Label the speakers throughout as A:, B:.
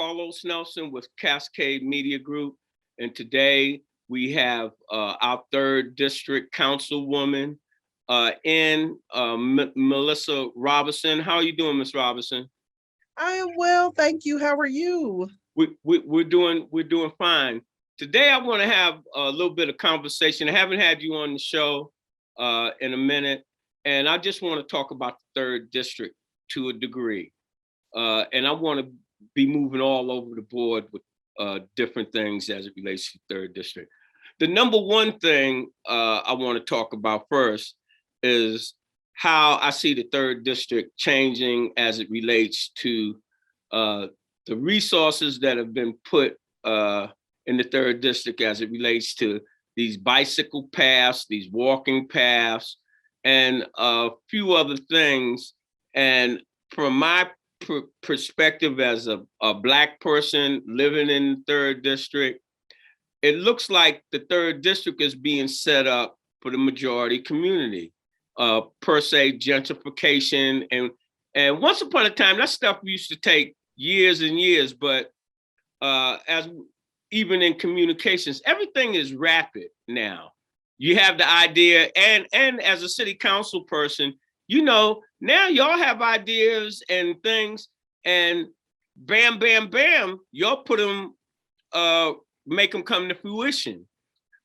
A: Carlos Nelson with Cascade Media Group, and today we have our third district councilwoman Melissa Robinson. How are you doing, Ms. Robinson?
B: I am well, thank you. How are you?
A: We're doing fine. Today I want to have a little bit of conversation. I haven't had you on the show in a minute, and I just want to talk about the third district to a degree. And I want to be moving all over the board with different things as it relates to the third district. The number one thing I want to talk about first is how I see the third district changing as it relates to the resources that have been put in the third district as it relates to these bicycle paths, these walking paths, and a few other things. And from my perspective as a Black person living in the third district, it looks like the third district is being set up for the majority community, per se gentrification. And once upon a time, that stuff used to take years and years, but as even in communications, everything is rapid now. You have the idea, and as a city council person, you know, now y'all have ideas and things, and bam, bam, bam, y'all put them, make them come to fruition.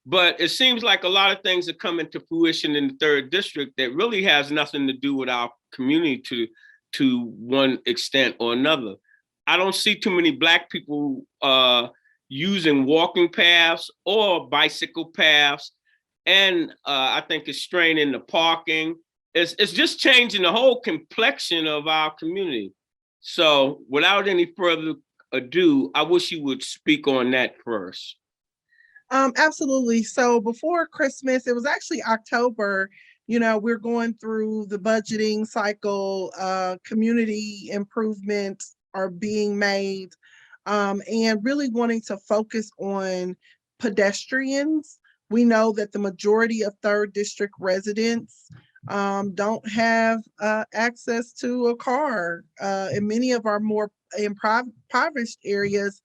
A: But it seems like a lot of things are coming to fruition in the third district that really has nothing to do with our community to one extent or another. I don't see too many Black people using walking paths or bicycle paths. And I think it's straining the parking. It's just changing the whole complexion of our community. So without any further ado, I wish you would speak on that first.
B: Absolutely. So before Christmas, it was actually October, you know, we're going through the budgeting cycle, community improvements are being made, and really wanting to focus on pedestrians. We know that the majority of third district residents don't have access to a car. In many of our more impoverished areas,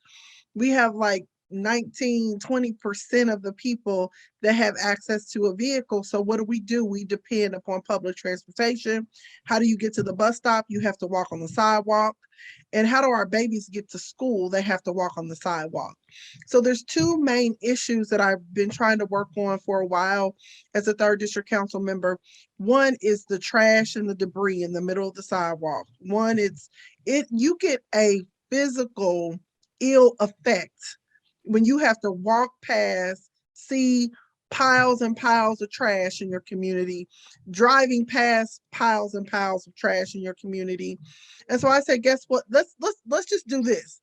B: we have like 19-20% of the people that have access to a vehicle. So what do? We depend upon public transportation. How do you get to the bus stop? You have to walk on the sidewalk. And how do our babies get to school? They have to walk on the sidewalk. So there's two main issues that I've been trying to work on for a while as a third district council member. One is the trash and the debris in the middle of the sidewalk. You get a physical ill effect when you have to walk past, see piles and piles of trash in your community, driving past piles and piles of trash in your community. And so I said, guess what? Let's just do this.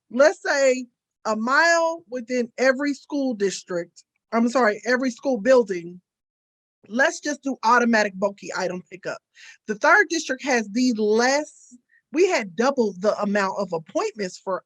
B: Let's say a mile within every school district, every school building, let's just do automatic bulky item pickup. The third district has we had double the amount of appointments for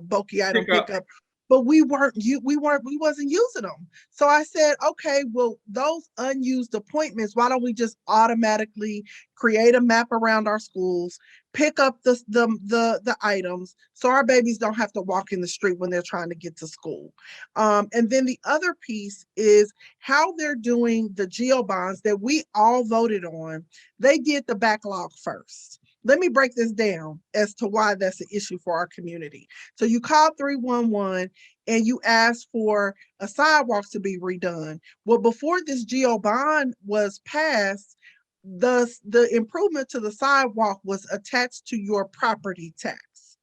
B: bulky item pickup, but we wasn't using them. So I said, okay, well, those unused appointments, why don't we just automatically create a map around our schools, pick up the items so our babies don't have to walk in the street when they're trying to get to school. And then the other piece is how they're doing the GEO bonds that we all voted on. They did the backlog first. Let me break this down as to why that's an issue for our community. So you call 311 and you ask for a sidewalk to be redone. Well, before this GEO bond was passed, the improvement to the sidewalk was attached to your property tax.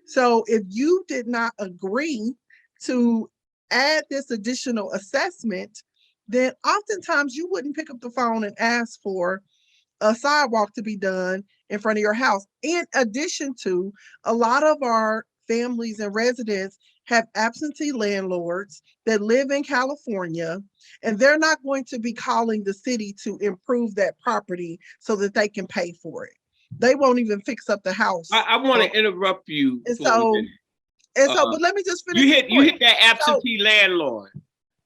B: So if you did not agree to add this additional assessment, then oftentimes you wouldn't pick up the phone and ask for a sidewalk to be done in front of your house. In addition to, a lot of our families and residents have absentee landlords that live in California, and they're not going to be calling the city to improve that property so that they can pay for it. They won't even fix up the house.
A: I want to interrupt you.
B: And so, but let me just finish.
A: You hit that absentee landlord.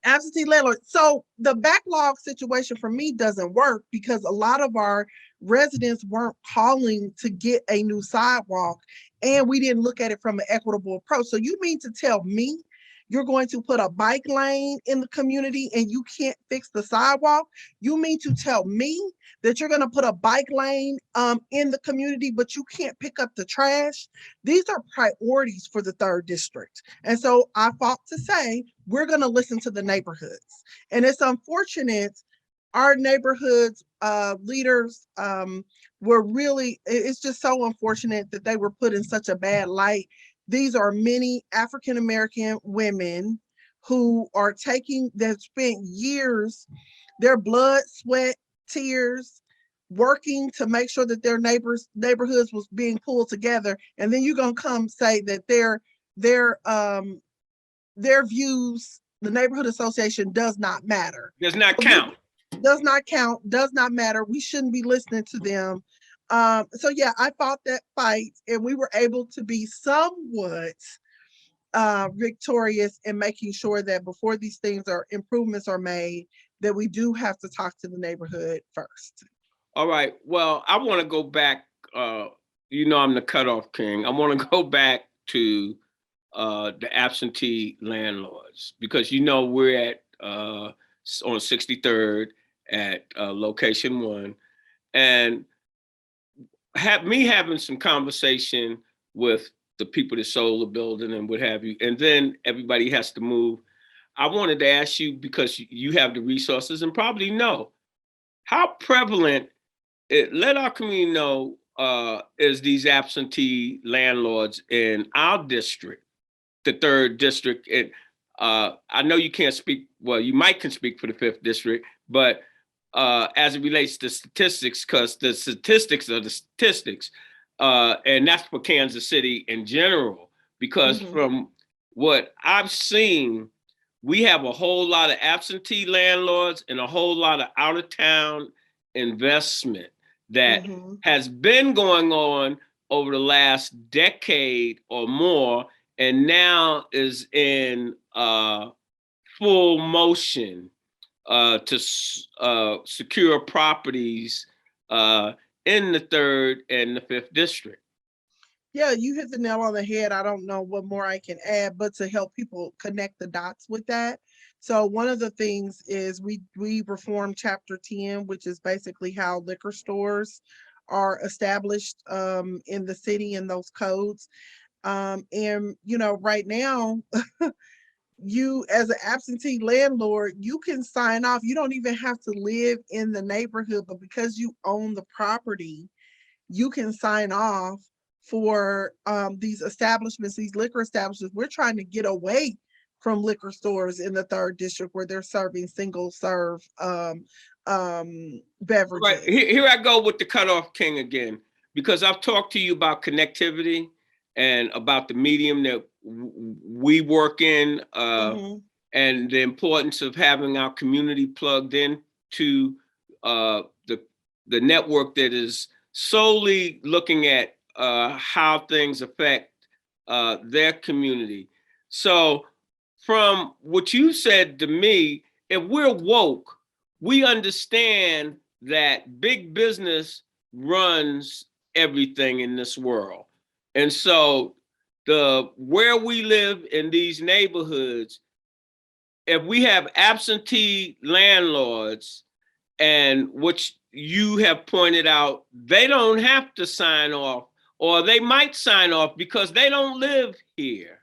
B: Absentee landlord. So the backlog situation for me doesn't work because a lot of our residents weren't calling to get a new sidewalk, and we didn't look at it from an equitable approach. So you mean to tell me you're going to put a bike lane in the community and you can't fix the sidewalk? You mean to tell me that you're going to put a bike lane in the community, but you can't pick up the trash? These are priorities for the third district. And so I fought to say, we're going to listen to the neighborhoods. And it's unfortunate our neighborhoods leaders were really, it's just so unfortunate that they were put in such a bad light. These are many African American women who are taking, that spent years, their blood, sweat, tears, working to make sure that their neighborhoods was being pulled together. And then you're gonna come say that their views, the neighborhood association, does not matter.
A: Does not count.
B: Does not count, does not matter. We shouldn't be listening to them. So yeah, I fought that fight and we were able to be somewhat victorious in making sure that before these things are improvements are made, that we do have to talk to the neighborhood first.
A: All right. Well, I want to go back. I'm the cutoff king. I want to go back to the absentee landlords, because we're at on 63rd at location 1, and having some conversation with the people that sold the building and what have you, and then everybody has to move. I wanted to ask you, because you have the resources and probably know, how prevalent, let our community know, is these absentee landlords in our district, the 3rd district. And I know you can't speak, well, you can speak for the 5th district, but as it relates to statistics, because the statistics are the statistics, and that's for Kansas City in general, because from what I've seen, we have a whole lot of absentee landlords and a whole lot of out-of-town investment that has been going on over the last decade or more, and now is in full motion to secure properties in the 3rd and the 5th district.
B: Yeah, you hit the nail on the head. I don't know what more I can add, but to help people connect the dots with that. So one of the things is we reformed Chapter 10, which is basically how liquor stores are established in the city and those codes. And right now, you as an absentee landlord, you can sign off. You don't even have to live in the neighborhood, but because you own the property, you can sign off for these establishments, these liquor establishments. We're trying to get away from liquor stores in the 3rd district where they're serving single serve beverages.
A: Right. Here I go with the cutoff king again, because I've talked to you about connectivity and about the medium that we work in, and the importance of having our community plugged in to the network that is solely looking at how things affect their community. So from what you said to me, if we're woke, we understand that big business runs everything in this world. And so where we live in these neighborhoods, if we have absentee landlords, and which you have pointed out, they don't have to sign off, or they might sign off because they don't live here.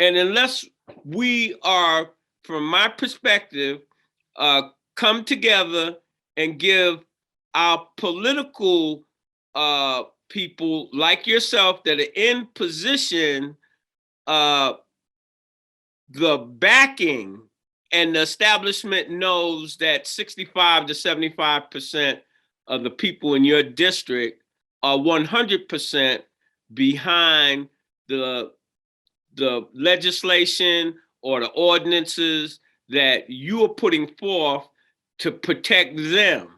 A: And unless we are, from my perspective, come together and give our political people like yourself that are in position the backing, and the establishment knows that 65 to 75% of the people in your district are 100% behind the legislation or the ordinances that you are putting forth to protect them.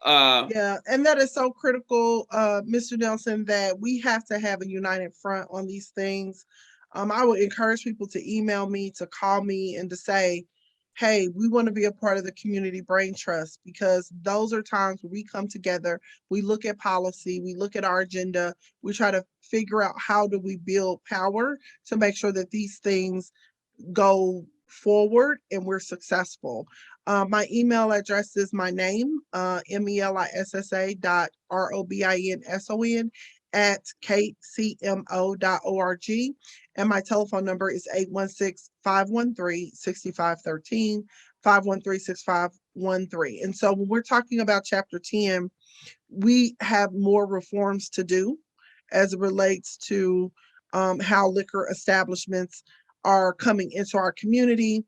B: Yeah, and that is so critical, Mr. Nelson, that we have to have a united front on these things. I would encourage people to email me, to call me, and to say, hey, we want to be a part of the community brain trust, because those are times where we come together, we look at policy, we look at our agenda, we try to figure out how do we build power to make sure that these things go forward and we're successful. My email address is my name, melissa dot robinson at kcmo.org. And my telephone number is 816-513-6513, 513-6513. And so when we're talking about Chapter 10, we have more reforms to do as it relates to how liquor establishments are coming into our community.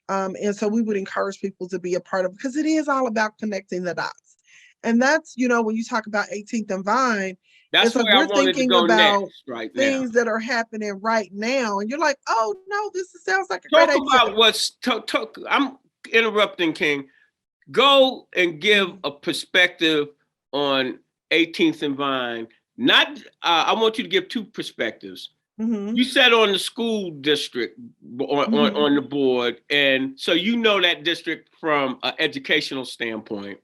B: And so we would encourage people to be a part of it, because it is all about connecting the dots. And that's, when you talk about 18th and Vine, it's
A: That's
B: like
A: where I
B: we're
A: wanted to
B: thinking
A: go
B: about
A: next right now.
B: things that are happening right now. And you're like, oh, no, this sounds like a great
A: Talk
B: idea.
A: about I'm interrupting, King. Go and give a perspective on 18th and Vine. Not, I want you to give two perspectives.
B: Mm-hmm.
A: You sat on the school district on the board, and so you know that district from an educational standpoint.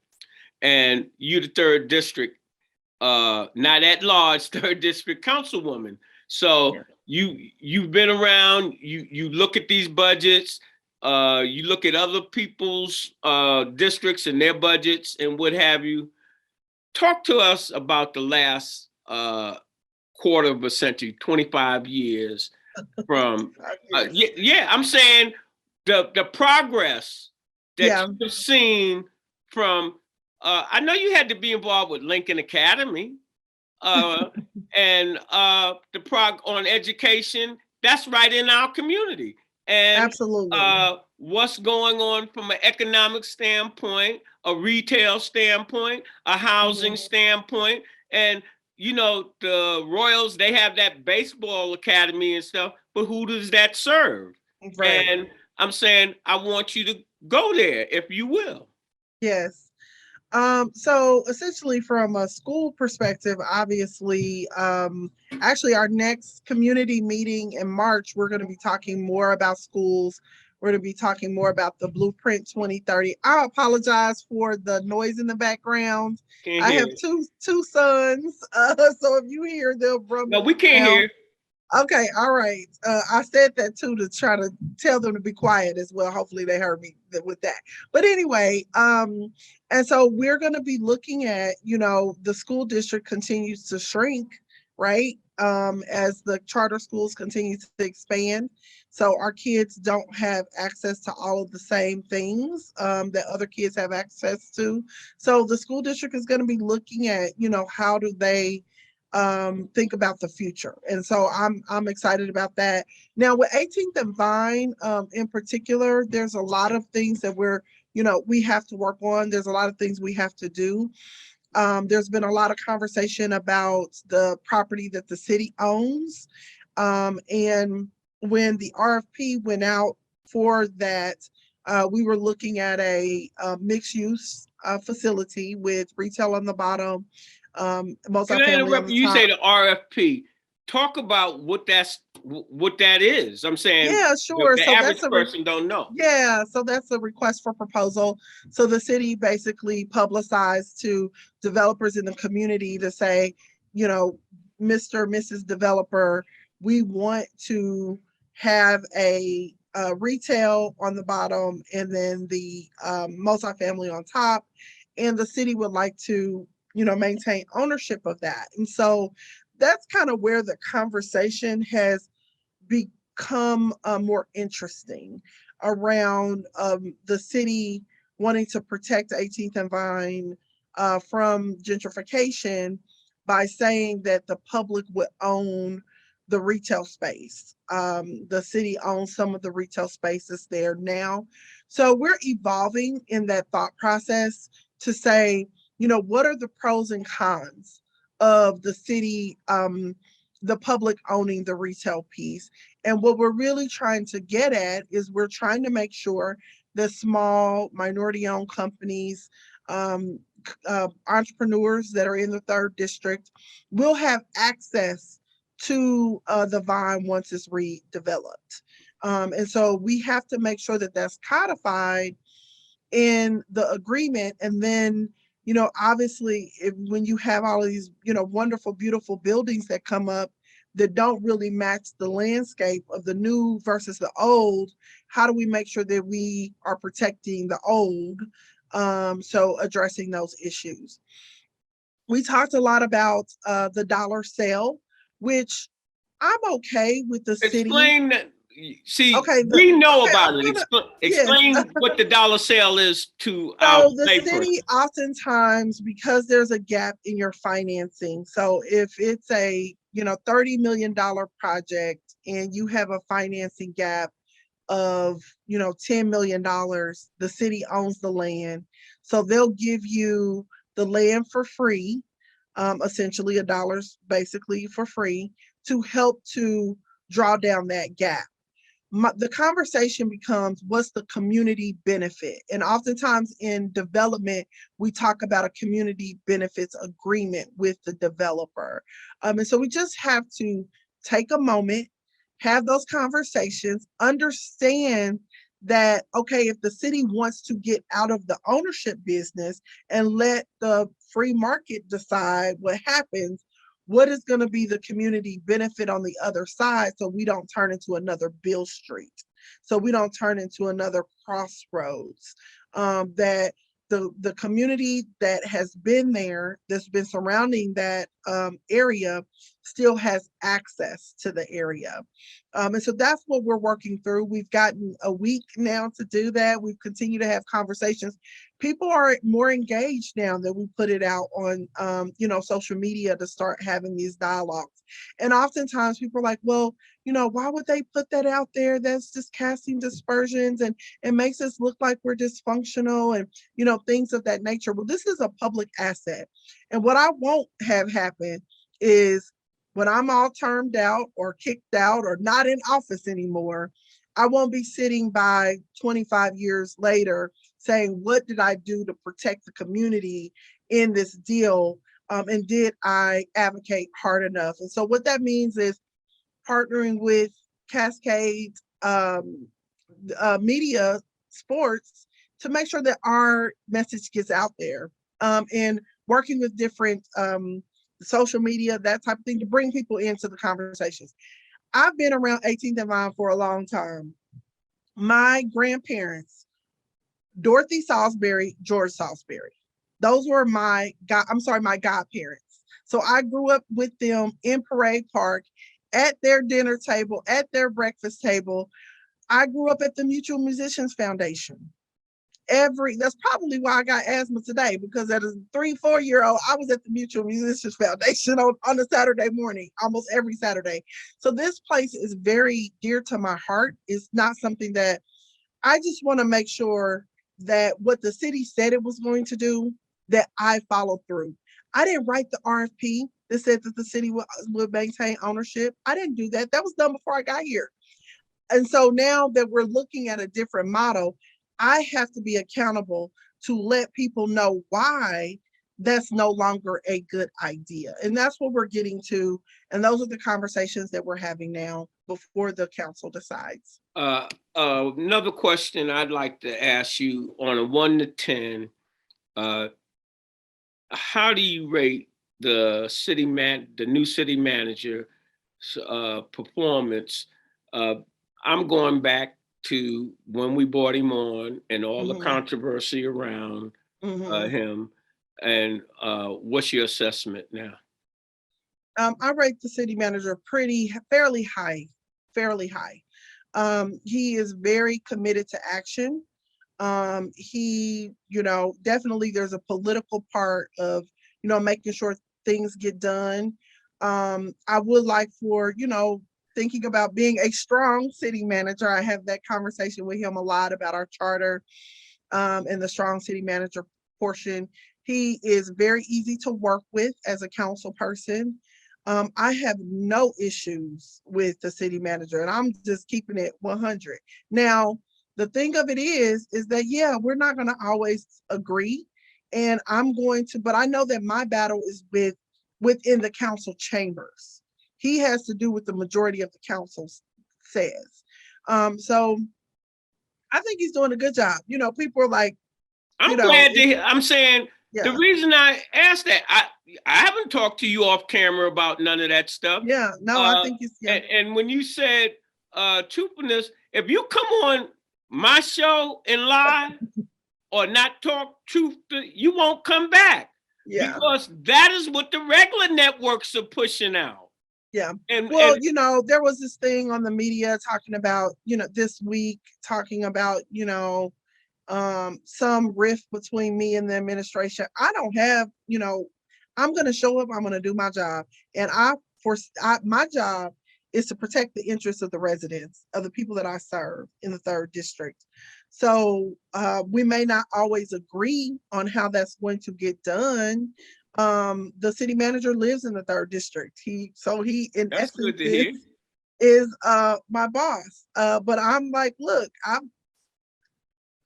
A: And you the third district, not at large, third district councilwoman. So you've been around. You look at these budgets. You look at other people's districts and their budgets and what have you. Talk to us about the last quarter of a century, 25 years from, I'm saying the progress that you've seen from, I know you had to be involved with Lincoln Academy and the prog on education, that's right in our community. And
B: Absolutely.
A: What's going on from an economic standpoint, a retail standpoint, a housing standpoint, and the Royals, they have that baseball academy and stuff, but who does that serve?
B: Right.
A: And I'm saying, I want you to go there, if you will.
B: Yes. So essentially from a school perspective, obviously, actually our next community meeting in March, we're going to be talking more about schools. We're going to be talking more about the Blueprint 2030. I apologize for the noise in the background.
A: Can't
B: I
A: hear.
B: have two sons, so if you hear them from
A: No, we can't hear.
B: Okay, all right. I said that too to try to tell them to be quiet as well. Hopefully they heard me with that. But anyway, and so we're going to be looking at, the school district continues to shrink, right? As the charter schools continue to expand. So our kids don't have access to all of the same things that other kids have access to. So the school district is going to be looking at, how do they think about the future. And so I'm excited about that. Now with 18th and Vine in particular, there's a lot of things that we have to work on. There's a lot of things we have to do. There's been a lot of conversation about the property that the city owns. And when the RFP went out for that, we were looking at a mixed use facility with retail on the bottom,
A: Can I
B: multifamily on
A: interrupt
B: the
A: you? You
B: top.
A: say the RFP. Talk about what that is. I'm saying
B: Yeah, sure.
A: the
B: So
A: average person don't know.
B: yeah, so that's a request for proposal. So the city basically publicized to developers in the community to say, Mr. Mrs. Developer, we want to have a retail on the bottom and then the multifamily on top. And the city would like to, maintain ownership of that. And so that's kind of where the conversation has become more interesting around the city wanting to protect 18th and Vine from gentrification by saying that the public would own the retail space. The city owns some of the retail spaces there now. So we're evolving in that thought process to say, what are the pros and cons of the city, the public owning the retail piece? And what we're really trying to get at is we're trying to make sure that small minority owned companies, entrepreneurs that are in the third district will have access to the Vine once it's redeveloped. And so we have to make sure that that's codified in the agreement. And then, obviously, when you have all of these, wonderful, beautiful buildings that come up that don't really match the landscape of the new versus the old, how do we make sure that we are protecting the old? So addressing those issues. We talked a lot about the dollar sale, which I'm okay with the city.
A: Explain that. See,
B: Okay,
A: we know
B: okay,
A: about
B: I'm
A: it.
B: gonna, yes.
A: Explain what the dollar sale is to our
B: So the city
A: layperson.
B: oftentimes, because there's a gap in your financing, so if it's a, $30 million project and you have a financing gap of, $10 million, the city owns the land. So they'll give you the land for free, essentially $1 basically for free, to help to draw down that gap. The conversation becomes, what's the community benefit? And oftentimes in development, we talk about a community benefits agreement with the developer. And so we just have to take a moment, have those conversations, understand that, okay, if the city wants to get out of the ownership business and let the free market decide what happens, what is going to be the community benefit on the other side, so we don't turn into another Bill Street, so we don't turn into another Crossroads, that the community that has been there, that's been surrounding that area, still has access to the area. And so that's what we're working through. We've gotten a week now to do that. We've continued to have conversations. People are more engaged now that we put it out on, social media to start having these dialogues. And oftentimes people are like, well, why would they put that out there? That's just casting dispersions and it makes us look like we're dysfunctional and, things of that nature. Well, this is a public asset. And what I won't have happen is, when I'm all termed out or kicked out or not in office anymore, I won't be sitting by 25 years later saying, what did I do to protect the community in this deal? And did I advocate hard enough? And so what that means is partnering with Cascade Media Sports to make sure that our message gets out there, and working with different social media, that type of thing, to bring people into the conversations. I've been around 18th and Vine for a long time. My grandparents, Dorothy Salisbury, George Salisbury, those were my godparents. So I grew up with them in Parade Park, at their dinner table, at their breakfast table. I grew up at the Mutual Musicians Foundation. That's probably why I got asthma today, because as a 3-4-year-old, I was at the Mutual Musicians Foundation on a Saturday morning, almost every Saturday. So this place is very dear to my heart. It's not something that I just want to make sure that what the city said it was going to do, that I followed through. I didn't write the RFP that said that the city would maintain ownership. I didn't do that. That was done before I got here. And so now that we're looking at a different model, I have to be accountable to let people know why that's no longer a good idea. And that's what we're getting to. And those are the conversations that we're having now before the council decides.
A: Another question I'd like to ask you, on a 1 to 10, how do you rate the new city manager performance? I'm going back to when we brought him on and all the controversy around him. And what's your assessment now?
B: I rate the city manager fairly high. He is very committed to action. He, definitely there's a political part of, making sure things get done. I would like for, thinking about being a strong city manager. I have that conversation with him a lot about our charter, and the strong city manager portion. He is very easy to work with as a council person. I have no issues with the city manager, and I'm just keeping it 100. Now, the thing of it is that, yeah, we're not going to always agree. And but I know that my battle is within the council chambers. He has to do what the majority of the council says. So I think he's doing a good job. People are like,
A: I'm glad to
B: it's,
A: hear. I'm saying the
B: yeah,
A: reason I asked that, I haven't talked to you off camera about none of that stuff.
B: yeah, no, I
A: Uh,
B: think he's, yeah,
A: and when you said truthfulness, if you come on my show and lie or not talk truth, you won't come back
B: yeah,
A: because that is what the regular networks are pushing out.
B: yeah.
A: And
B: Well, there was this thing on the media talking about, this week talking about, some rift between me and the administration. I don't have, I'm going to show up. I'm going to do my job, and my job is to protect the interests of the residents of the people that I serve in the third district. So we may not always agree on how that's going to get done. The city manager lives in the third district. He in
A: that's good
B: essence
A: to hear.
B: is my boss. But I'm like, look,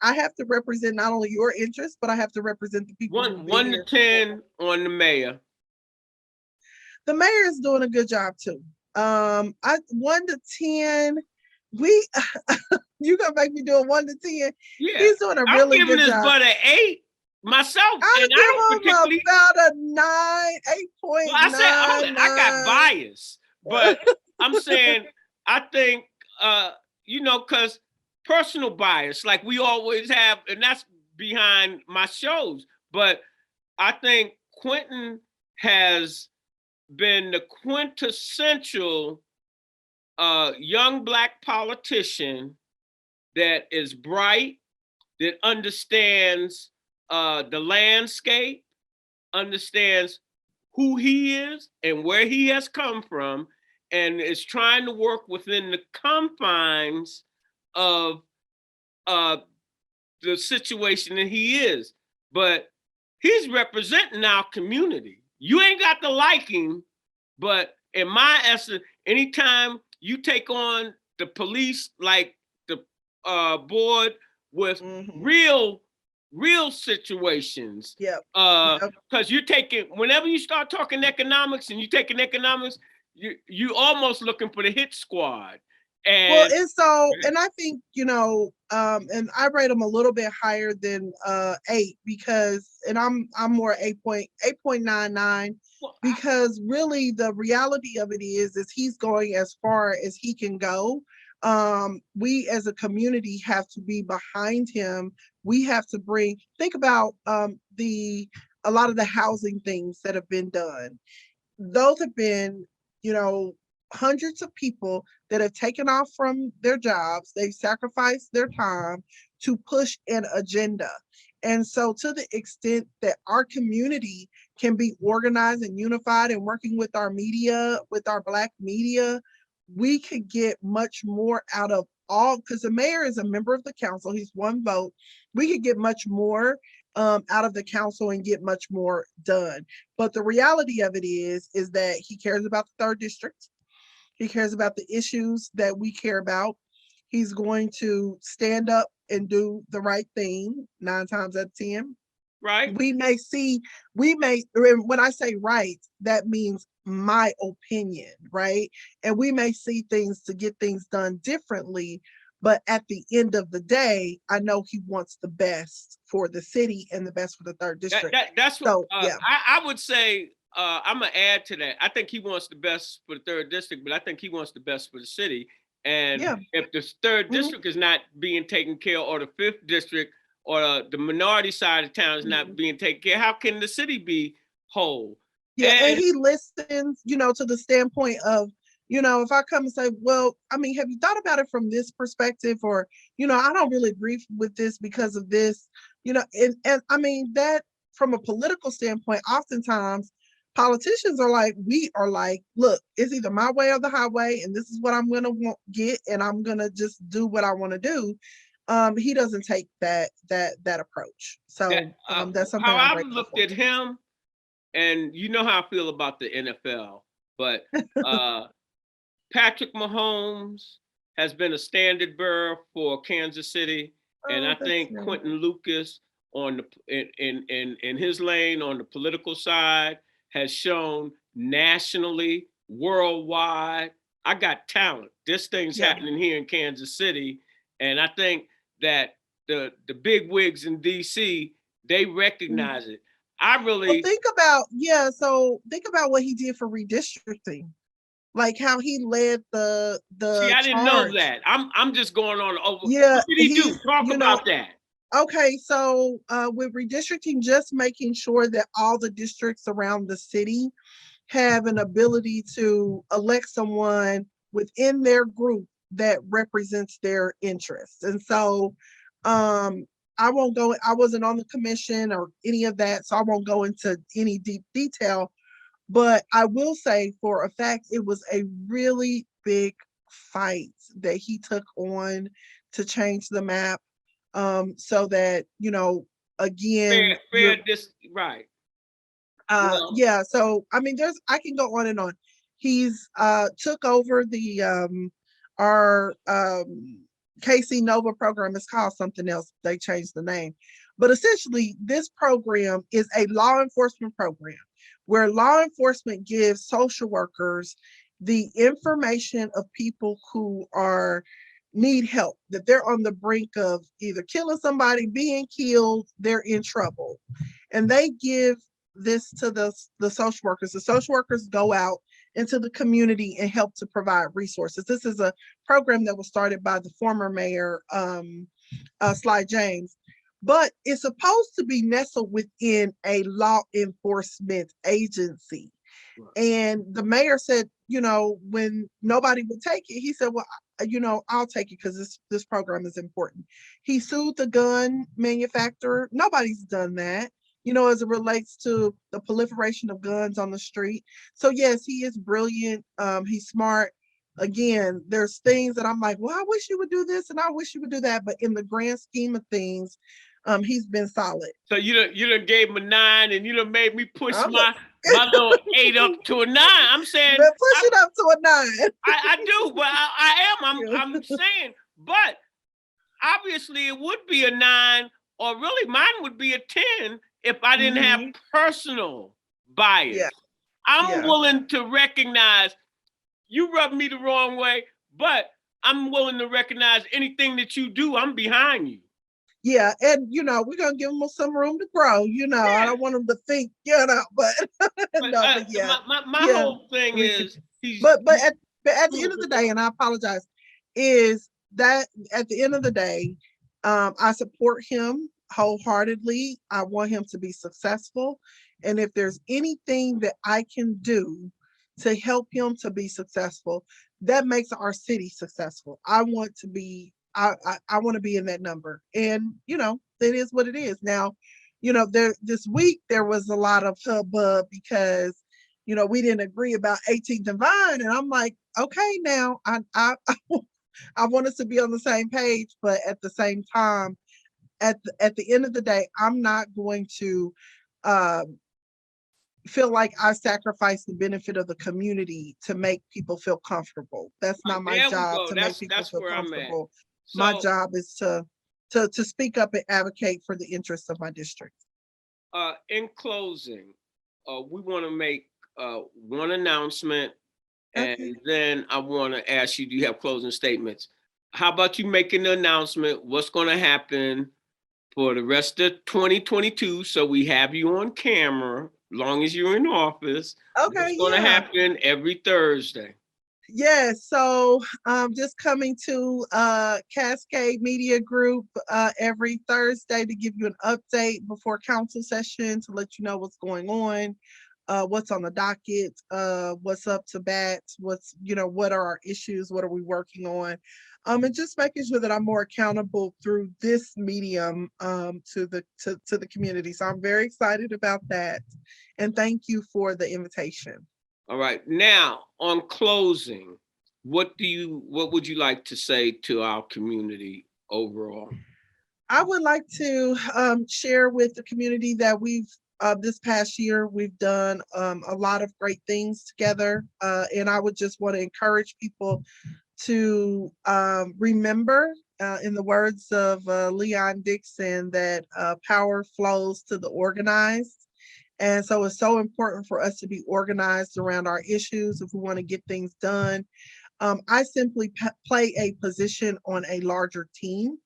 B: I have to represent not only your interests, but I have to represent the people who've been
A: One to
B: here.
A: 10 on the mayor.
B: The mayor is doing a good job too. I 1 to 10. We you gonna make me do a 1 to 10?
A: Yeah,
B: He's doing a
A: I'm
B: really
A: giving
B: good
A: this
B: job.
A: but an 8 myself,
B: I'll
A: and I don't
B: give him
A: particularly.
B: about a 9,
A: Well, I said I got
B: 8.99.
A: bias, but I'm saying I think because personal bias, like we always have, and that's behind my shows. But I think Quentin has been the quintessential young Black politician that is bright, that understands the landscape, understands who he is and where he has come from, and is trying to work within the confines of uh, the situation that he is. But he's representing our community. You ain't got to like him, but in my essence, anytime you take on the police like the board with
B: Mm-hmm.
A: real situations,
B: Yep. Yep.
A: because you're taking, whenever you start talking economics and you taking economics, you almost looking for the hit squad.
B: Well,
A: And
B: and I think, and I rate them a little bit higher than 8 because, and I'm more 8.99
A: well,
B: because really the reality of it is he's going as far as he can go. We as a community have to be behind him. We have to think about a lot of the housing things that have been done. Those have been, you know, hundreds of people that have taken off from their jobs. They've sacrificed their time to push an agenda. And so, to the extent that our community can be organized and unified and working with our media, with our Black media, we could get much more out of all, because the mayor is a member of the council, he's one vote. We could get much more out of the council and get much more done. But the reality of it is that he cares about the third district. He cares about the issues that we care about. He's going to stand up and do the right thing 9 times out of 10.
A: right.
B: When I say right, that means my opinion, right? And we may see things to get things done differently, but at the end of the day, I know he wants the best for the city and the best for the third district.
A: That's what
B: So yeah.
A: I would say. I'm gonna add to that. I think he wants the best for the third district, but I think he wants the best for the city. And
B: Yeah.
A: if the third
B: Mhm.
A: district is not being taken care of, or the fifth district, or the minority side of town is not
B: Mhm.
A: being taken care, how can the city be whole?
B: Yeah, and
A: And
B: he listens, to the standpoint of, if I come and say, well, I mean, have you thought about it from this perspective? Or, I don't really agree with this because of this, and I mean, that from a political standpoint, oftentimes politicians we are like, look, it's either my way or the highway, and this is what I'm going to get, and I'm going to just do what I want to do. He doesn't take that approach. So
A: that
B: that's something
A: how
B: I'm
A: I've
B: grateful
A: looked
B: for.
A: at him, and you know how I feel about the NFL, but uh, Patrick Mahomes has been a standard bearer for Kansas City, and
B: Oh,
A: I
B: that's
A: think
B: nice.
A: Quentin Lucas on the in his lane on the political side has shown nationally, worldwide, I got talent. This thing's
B: Yeah.
A: happening here in Kansas City. And I think that the big wigs in DC, they recognize it. I
B: Well,
A: really
B: think about what he did for redistricting, like how he led
A: see,
B: the
A: I didn't know
B: charge.
A: that. I'm just going on over.
B: Yeah,
A: What did he do? Talk about that.
B: okay, so with redistricting, just making sure that all the districts around the city have an ability to elect someone within their group that represents their interests. And so I won't go, I wasn't on the commission or any of that, so I won't go into any deep detail. But I will say for a fact, it was a really big fight that he took on to change the map, so that, again,
A: Fair, this right. Well,
B: yeah, so I mean, I can go on and on. He's took over the our KC Nova program. Is called something else. They changed the name. But essentially, this program is a law enforcement program where law enforcement gives social workers the information of people who are need help, that they're on the brink of either killing somebody, being killed, they're in trouble. And they give this to the social workers. The social workers go out into the community and help to provide resources. This is a program that was started by the former mayor, Sly James, but it's supposed to be nestled within a law enforcement agency. And the mayor said, when nobody would take it, he said, well, I'll take it because this program is important. He sued the gun manufacturer. Nobody's done that, as it relates to the proliferation of guns on the street. So yes, he is brilliant. He's smart. Again, there's things that I'm like, well, I wish you would do this and I wish you would do that. But in the grand scheme of things, he's been solid.
A: so you done gave him a 9, and you done made me push
B: I'm
A: my little 8 up to a 9. I'm saying
B: push it up to a 9.
A: I do, but I am. I'm saying, but obviously it would be a 9, or really mine would be a 10 if I didn't have personal bias.
B: Yeah.
A: I'm willing to recognize you rub me the wrong way, but I'm willing to recognize anything that you do, I'm behind you.
B: Yeah, and we're gonna give them some room to grow. I don't want them to think, but no, but yeah,
A: my whole thing is
B: but at the end of the day, and I apologize, is that at the end of the day, I support him wholeheartedly. I want him to be successful, and if there's anything that I can do to help him to be successful, that makes our city successful. I want to be in that number. And it is what it is. Now, this week there was a lot of hubbub because we didn't agree about 18th and Vine. And I'm like, okay, now I want us to be on the same page, but at the same time, at the end of the day, I'm not going to feel like I sacrifice the benefit of the community to make people feel comfortable. That's not my job to make people feel comfortable. My job is to speak up and advocate for the interests of my district.
A: In closing, we want to make one announcement, and then I want to ask you, do you have closing statements? How about you making the announcement? What's going to happen for the rest of 2022? So we have you on camera, long as you're in office.
B: Okay,
A: what's going to happen every Thursday?
B: Yes, so just coming to Cascade Media Group every Thursday to give you an update before council session, to let you know what's going on, what's on the docket, what's up to bat, what are our issues, what are we working on, and just making sure that I'm more accountable through this medium to the community. So I'm very excited about that, and thank you for the invitation.
A: All right. Now, on closing, what would you like to say to our community overall?
B: I would like to share with the community that this past year, we've done a lot of great things together. And I would just want to encourage people to remember, in the words of Leon Dixon, that power flows to the organized. And so it's so important for us to be organized around our issues if we want to get things done. I simply play a position on a larger team.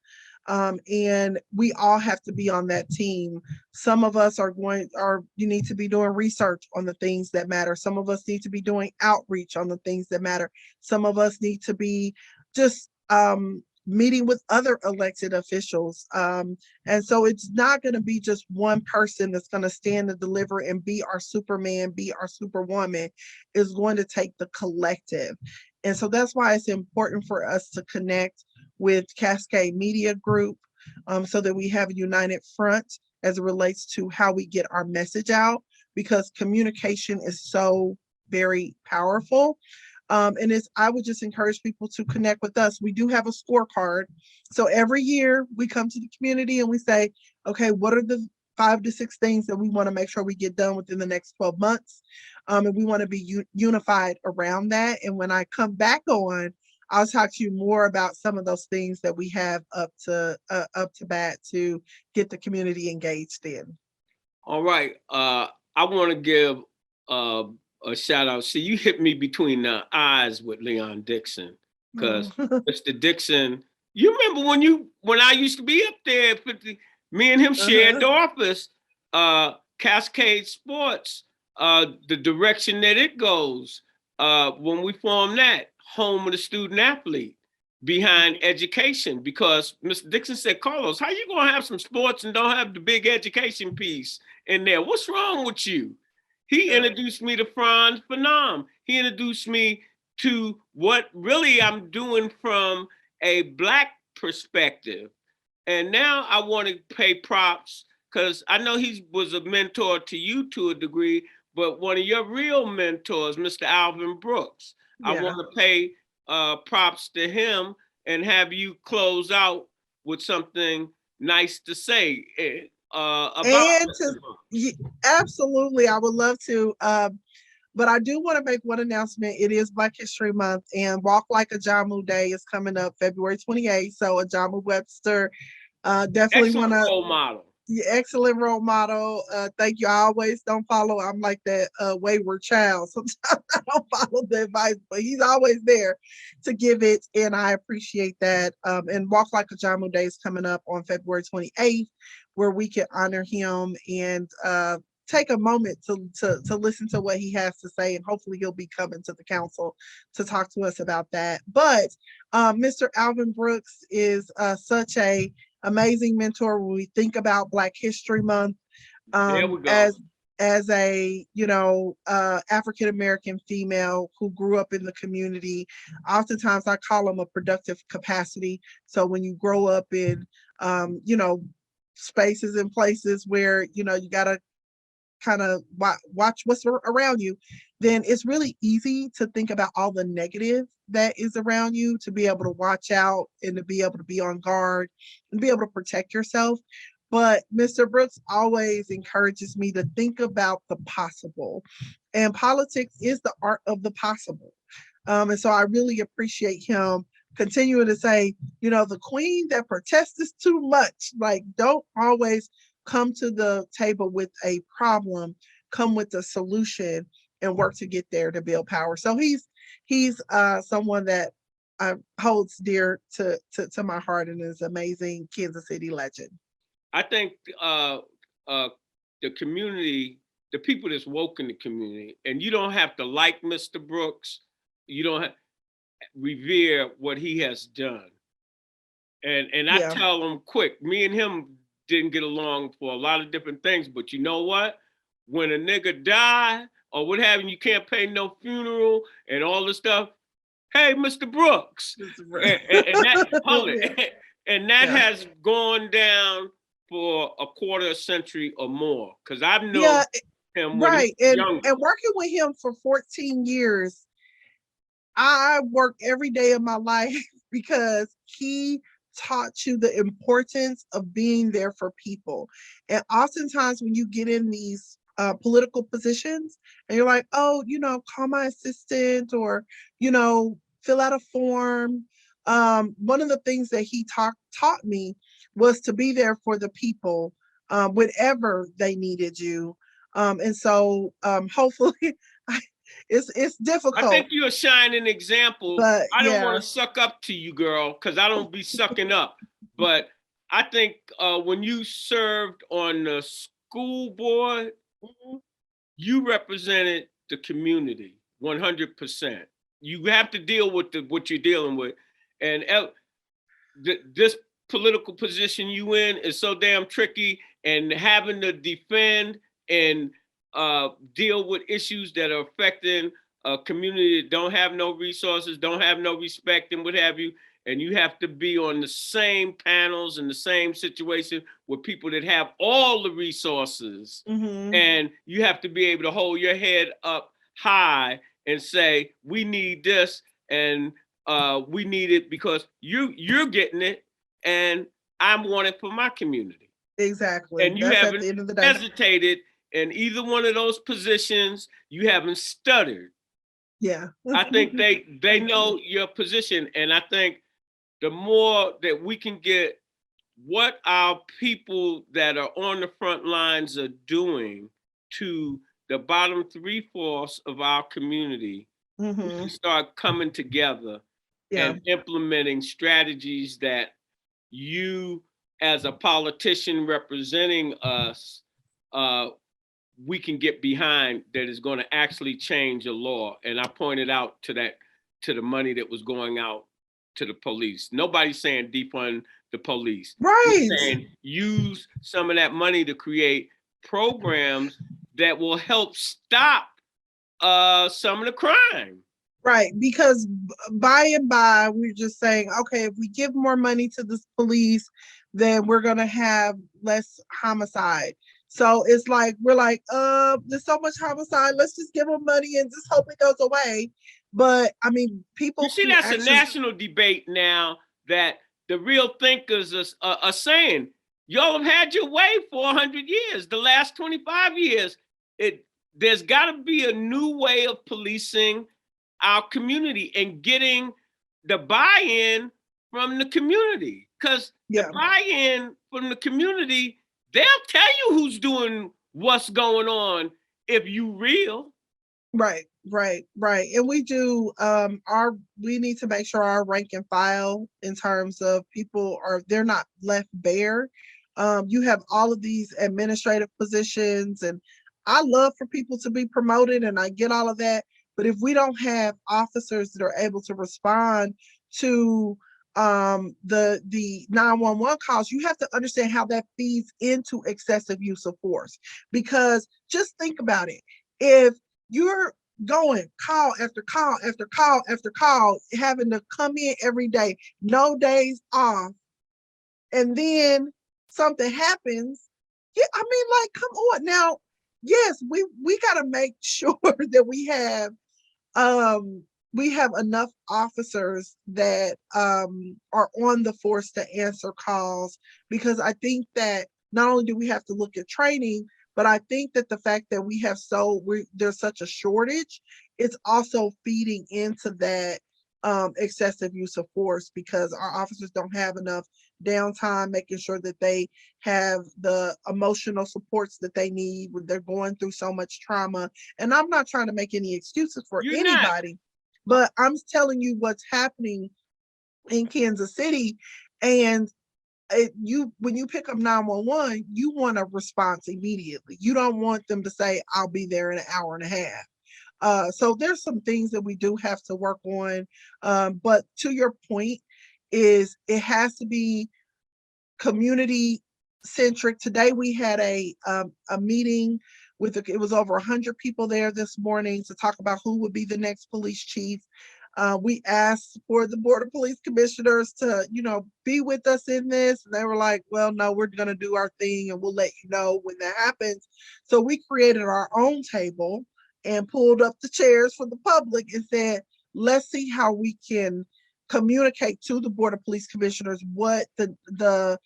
B: And we all have to be on that team. Some of us you need to be doing research on the things that matter. Some of us need to be doing outreach on the things that matter. Some of us need to be just meeting with other elected officials. And so it's not going to be just one person that's going to stand and deliver and be our Superman, be our Superwoman. It's going to take the collective. And so that's why it's important for us to connect with Cascade Media Group, so that we have a united front as it relates to how we get our message out, because communication is so very powerful. I would just encourage people to connect with us. We do have a scorecard. So every year we come to the community and we say, okay, what are the 5 to 6 things that we want to make sure we get done within the next 12 months? And we want to be unified around that. And when I come back on, I'll talk to you more about some of those things that we have up to bat to get the community engaged in.
A: All right. I want to give a shout out. See, you hit me between the eyes with Leon Dixon, because Mr. Dixon, you remember when I used to be up there, me and him shared the office, Cascade Sports, the direction that it goes, when we formed that, home of the student athlete, behind education, because Mr. Dixon said, Carlos, how you gonna have some sports and don't have the big education piece in there? What's wrong with you? He introduced me to Franz Fanon. He introduced me to what really I'm doing from a Black perspective. And now I want to pay props, because I know he was a mentor to you to a degree, but one of your real mentors, Mr. Alvin Brooks, I want to pay props to him and have you close out with something nice to say about.
B: Absolutely, I would love to. But I do want to make one announcement. It is Black History Month, and Walk Like a Jamu Day is coming up February 28th. So Ajamu Webster, definitely want to.
A: Role model.
B: Excellent role model. Thank you. I always don't follow. I'm like that wayward child. Sometimes I don't follow the advice, but he's always there to give it, and I appreciate that. And Walk Like a Jamu Day is coming up on February 28th, where we can honor him and take a moment to listen to what he has to say, and hopefully he'll be coming to the council to talk to us about that. But Mr. Alvin Brooks is such a amazing mentor when we think about Black History Month.
A: There we go.
B: As a African American female who grew up in the community, oftentimes I call them a productive capacity. So when you grow up in spaces and places where you gotta kind of watch what's around you, then it's really easy to think about all the negative that is around you, to be able to watch out and to be able to be on guard and be able to protect yourself. But Mr. Brooks always encourages me to think about the possible. And politics is the art of the possible. And so I really appreciate him continuing to say, the queen that protests is too much. Like, don't always come to the table with a problem, come with a solution and work to get there to build power. So he's someone that holds dear to my heart, and is amazing Kansas City legend.
A: I think the community, the people that's woke in the community, and you don't have to like Mr. Brooks, you don't have, revere what he has done. And I tell him quick, me and him didn't get along for a lot of different things, but you know what? When a nigga die or what have you can't pay no funeral and all this stuff. Hey, Mr. Brooks, and that has gone down for a quarter century or more, because I've known him when he was younger.
B: And working with him for 14 years, I work every day of my life because he taught you the importance of being there for people. And oftentimes when you get in these political positions and you're like, oh, call my assistant, or, fill out a form. One of the things that he taught me was to be there for the people whenever they needed you. And so hopefully It's
A: I
B: difficult,
A: think you're a shining example.
B: but
A: I don't want
B: yeah.
A: to suck up to you, girl, because I don't be sucking up. But I think when you served on the school board,
B: Mhm.
A: you represented the community 100%. You have to deal with what you're dealing with, and this political position you in is so damn tricky, and having to defend and deal with issues that are affecting a community that don't have no resources, don't have no respect, and what have you. And you have to be on the same panels and the same situation with people that have all the resources.
B: Mhm.
A: And you have to be able to hold your head up high and say, we need this, and we need it because you're getting it, and I want it for my community.
B: Exactly.
A: And you
B: That's at
A: haven't
B: the end of the day.
A: hesitated in either one of those positions. You haven't stuttered.
B: Yeah.
A: I think they know your position, and I think the more that we can get what our people that are on the front lines are doing to the bottom three-fourths of our community, we can
B: Mhm.
A: start coming together
B: Yeah.
A: and implementing strategies that you, as a politician representing us, uh, we can get behind, that is going to actually change a law. And I pointed out to the money that was going out to the police. Nobody's saying defund the police. We're
B: Right.
A: saying use some of that money to create programs that will help stop some of the crime.
B: Right. Because by and by, we're just saying, okay, if we give more money to the police, then we're gonna have less homicide. So it's like we're like, there's so much homicide. Let's just give them money and just hope it goes away. But I mean,
A: You
B: people
A: see,
B: who
A: that's a
B: actually
A: national debate now that the real thinkers are saying, y'all have had your way for 100 years, the last 25 years. There's got to be a new way of policing our community and getting the buy-in from the community. Because the
B: yeah.
A: buy-in from the community, they'll tell you who's doing what's going on if you real.
B: Right, right. And we do our we need to make sure our rank and file in terms of people are they're not left bare. You have all of these administrative positions and I love for people to be promoted and I get all of that, but if we don't have officers that are able to respond to the 911 calls, you have to understand how that feeds into excessive use of force. Because just think about it. If you're going call after call after call after call, having to come in every day, no days off, and then something happens. Yeah, I mean, like, come on now. Yes, we got to make sure that um we have enough officers that are on the force to answer calls, because I think that not only do we have to look at training, but I think that the fact that there's such a shortage, it's also feeding into that excessive use of force, because our officers don't have enough downtime, making sure that they have the emotional supports that they need when they're going through so much trauma. And I'm not trying to make any excuses for
A: You're not.
B: anybody, but I'm telling you what's happening in Kansas City. And you when you pick up 911, you want a response immediately. You don't want them to say, I'll be there in an hour and a half. So there's some things that we do have to work on. But to your point, is it has to be community centric. Today we had a meeting with it was over 100 people there this morning to talk about who would be the next police chief. We asked for the Board of Police Commissioners to, be with us in this. And they were like, well, no, we're going to do our thing and we'll let you know when that happens. So we created our own table and pulled up the chairs for the public and said, let's see how we can communicate to the Board of Police Commissioners what the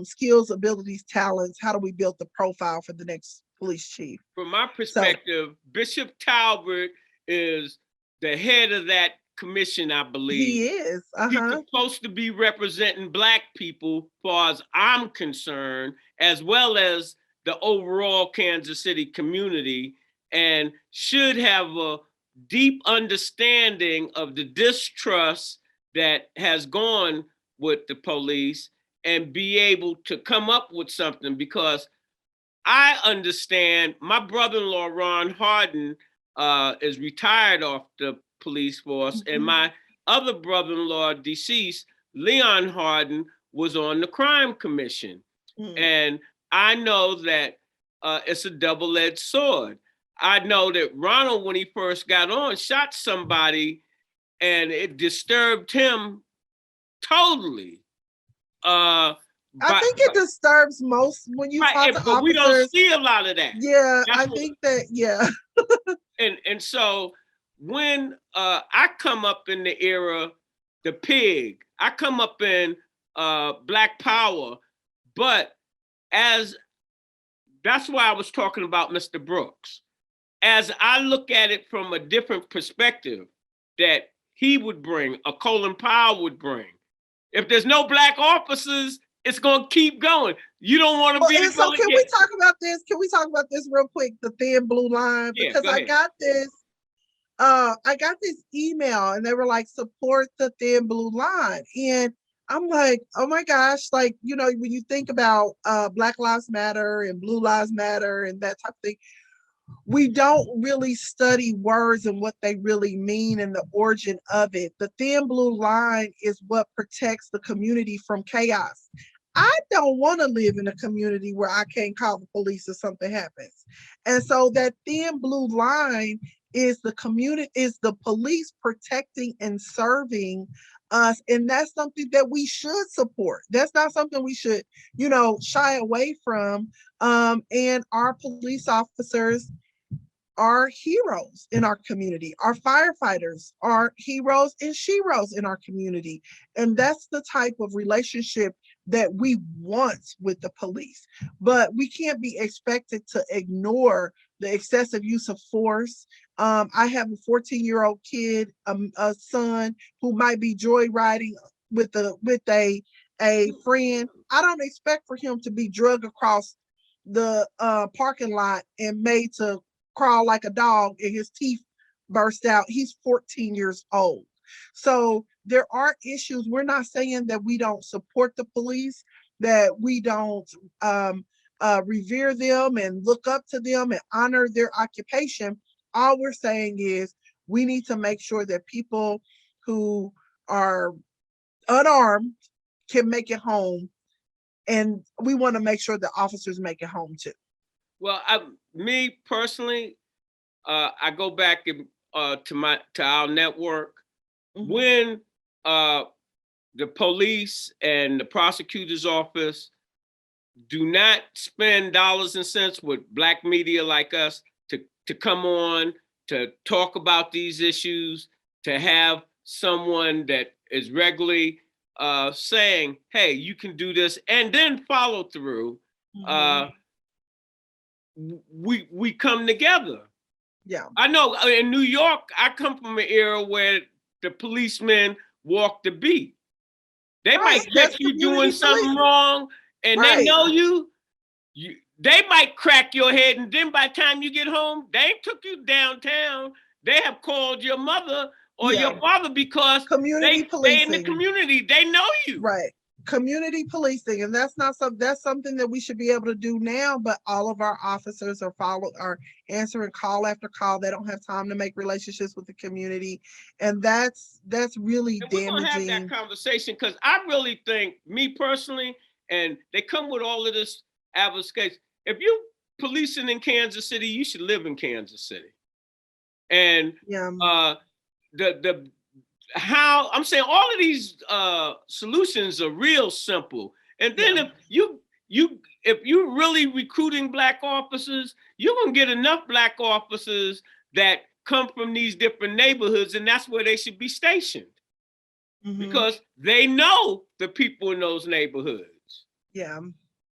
B: skills, abilities, talents, how do we build the profile for the next police chief?
A: From my
B: So
A: perspective, Bishop Talbert is the head of that commission, I believe.
B: he is.
A: He's
B: Uh-huh.
A: supposed to be representing Black people, far as I'm concerned, as well as the overall Kansas City community. and should have a deep understanding of the distrust that has gone with the police and be able to come up with something, because I understand my brother-in-law, Ron Harden, is retired off the police force, and my other brother-in-law, deceased, Leon Harden, was on the crime commission. And I know that it's a double-edged sword. I know that Ronald, when he first got on, shot somebody and it disturbed him totally.
B: I think it disturbs most when you talk to
A: but we don't
B: officers.
A: see a lot of that.
B: Yeah, I think that, yeah.
A: And so when I come up in the era, the pig, I come up in Black Power, but that's why I was talking about Mr. Brooks. As I look at it from a different perspective that he would bring, a Colin Powell would bring. If there's no Black officers, it's going to keep going. You don't want to be.
B: So can we talk about this? Can we talk about this real quick? The thin blue line, because I got this. I got this email, and they were like, "Support the thin blue line," and I'm like, "Oh my gosh!" Like, you know, when you think about Black Lives Matter and Blue Lives Matter and that type of thing, we don't really study words and what they really mean and the origin of it. The thin blue line is what protects the community from chaos. I don't want to live in a community where I can't call the police if something happens. And so that thin blue line is the community, is the police protecting and serving us. And that's something that we should support. That's not something we should, you know, shy away from. And our police officers are heroes in our community. Our firefighters are heroes and sheroes in our community. And that's the type of relationship that we want with the police. But we can't be expected to ignore the excessive use of force. I have a 14-year-old kid, a son who might be joyriding with a friend. I don't expect for him to be drugged across the parking lot and made to crawl like a dog and his teeth burst out. He's 14 years old. So there are issues. We're not saying that we don't support the police, that we don't revere them and look up to them and honor their occupation. All we're saying is we need to make sure that people who are unarmed can make it home. And we want to make sure that officers make it home too.
A: Well, me personally, I go back to our network. When the police and the prosecutor's office do not spend dollars and cents with Black media like us to come on, to talk about these issues, to have someone that is regularly saying, hey, you can do this, and then follow through, we come together.
B: Yeah.
A: I know in New York, I come from an era where the policemen walk the beat. They might catch you doing something wrong, and they know you, they might crack your head, and then by the time you get home, they ain't took you downtown. They have called your mother or your father because
B: community
A: they in the community. They know you.
B: Right. Community policing, and that's something that we should be able to do now. But all of our officers are answering call after call. They don't have time to make relationships with the community, and that's really damaging. We're gonna have
A: that conversation, because I really think, me personally, and they come with all of this advocacy. If you policing in Kansas City, you should live in Kansas City. And how I'm saying all of these solutions are real simple. And then if you're really recruiting Black officers, you're gonna get enough Black officers that come from these different neighborhoods, and that's where they should be stationed. Because they know the people in those neighborhoods.
B: Yeah.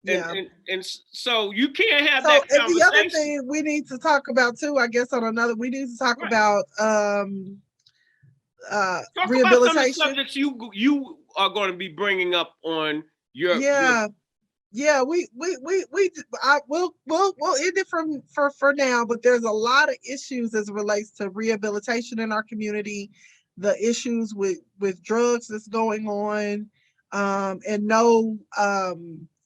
A: And so you can't have that conversation.
B: The other thing we need to talk about too, I guess we need to talk about rehabilitation.
A: About some of the subjects you are going to be bringing up on your
B: Yeah, we'll end it for now, but there's a lot of issues as it relates to rehabilitation in our community, the issues with drugs that's going on, and no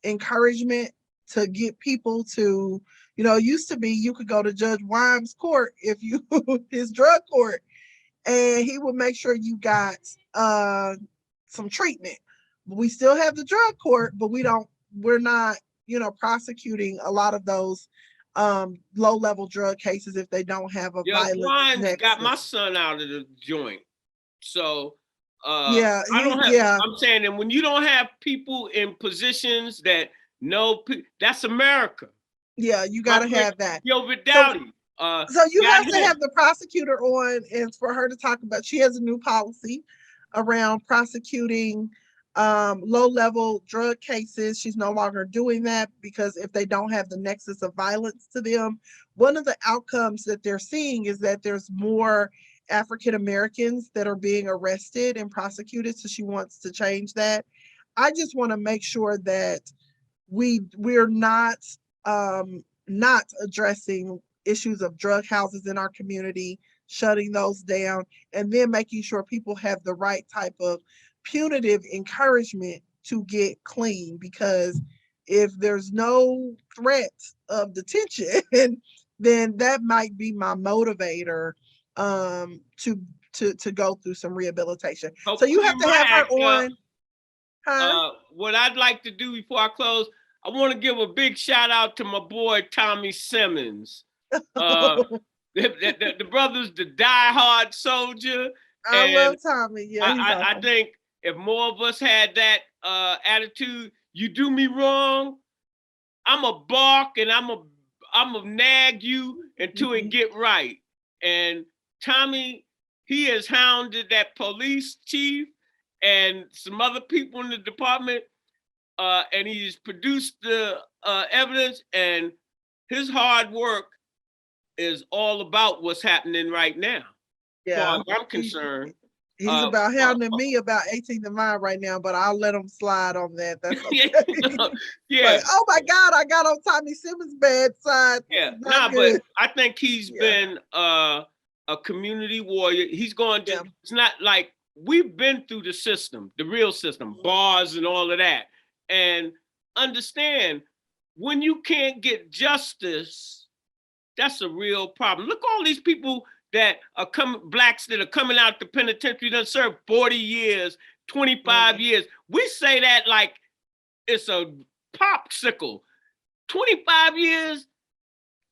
B: encouragement to get people to, it used to be you could go to Judge Wimes' court if you his drug court, and he would make sure you got some treatment. We still have the drug court, but we're not, prosecuting a lot of those low level drug cases if they don't have a
A: Judge
B: violent
A: Wines got my
B: nexus.
A: son out of the joint. So
B: Yeah,
A: I don't have,
B: yeah,
A: I'm saying that when you don't have people in positions that know, that's America.
B: yeah, you
A: My
B: got to
A: friend
B: have that.
A: Gilbert
B: So,
A: Dowdy.
B: so you
A: Got
B: have to
A: him.
B: have the prosecutor on, and for her to talk about. She has a new policy around prosecuting low level drug cases. She's no longer doing that because if they don't have the nexus of violence to them, one of the outcomes that they're seeing is that there's more African Americans that are being arrested and prosecuted. So she wants to change that. I just want to make sure that we're not addressing issues of drug houses in our community, shutting those down, and then making sure people have the right type of punitive encouragement to get clean. Because if there's no threat of detention, then that might be my motivator to go through some rehabilitation.
A: So
B: So you have
A: clean
B: to
A: my
B: have her
A: act up.
B: on, huh?
A: What I'd like to do before I close, I want to give a big shout out to my boy Tommy Simmons. The brother's the diehard soldier,
B: I
A: and
B: love Tommy. Yeah, he's
A: I
B: awesome.
A: think if more of us had that attitude, you do me wrong, I'm a bark and I'm a nag you until it get right. And Tommy, he has hounded that police chief and some other people in the department, and he's produced the evidence, and his hard work is all about what's happening right now. As far
B: Yeah,
A: as I'm concerned.
B: he's about hounding me about 18 to mine right now, but I'll let him slide on that. That's okay.
A: Yeah,
B: Like, oh my God, I got on Tommy Simmons' bad side. This
A: yeah,
B: is not
A: but
B: good.
A: I think he's
B: Yeah,
A: been a community warrior. He's going to,
B: yeah.
A: it's not like we've been through the system, the real system, bars and all of that. And understand, when you can't get justice, that's a real problem. Look, all these people that are blacks that are coming out the penitentiary, done served 40 years, 25 years. We say that like it's a popsicle. 25 years,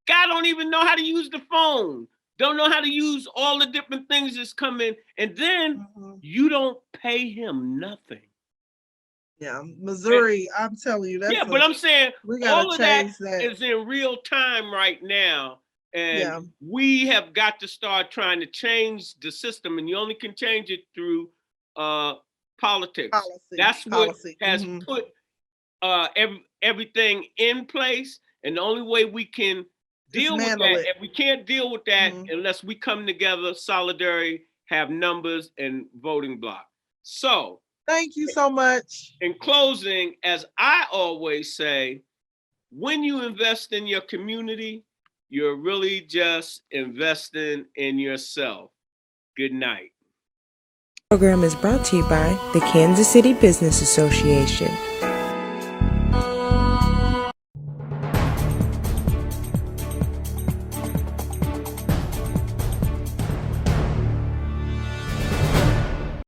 A: God don't even know how to use the phone. Don't know how to use all the different things that's coming. And then you don't pay him nothing.
B: Yeah, Missouri, I'm telling you,
A: Yeah, but I'm saying
B: we gotta
A: all of that
B: change that.
A: is in real time right now.
B: Yeah.
A: And we have got to start trying to change the system. And you only can change it through politics. That's what has put everything in place. And the only way we can deal with that, and we can't deal with that unless we come together, solidarity, have numbers and voting block. So
B: thank you so much.
A: In closing, as I always say, when you invest in your community, you're really just investing in yourself. Good night.
C: The program is brought to you by the Kansas City Business Association.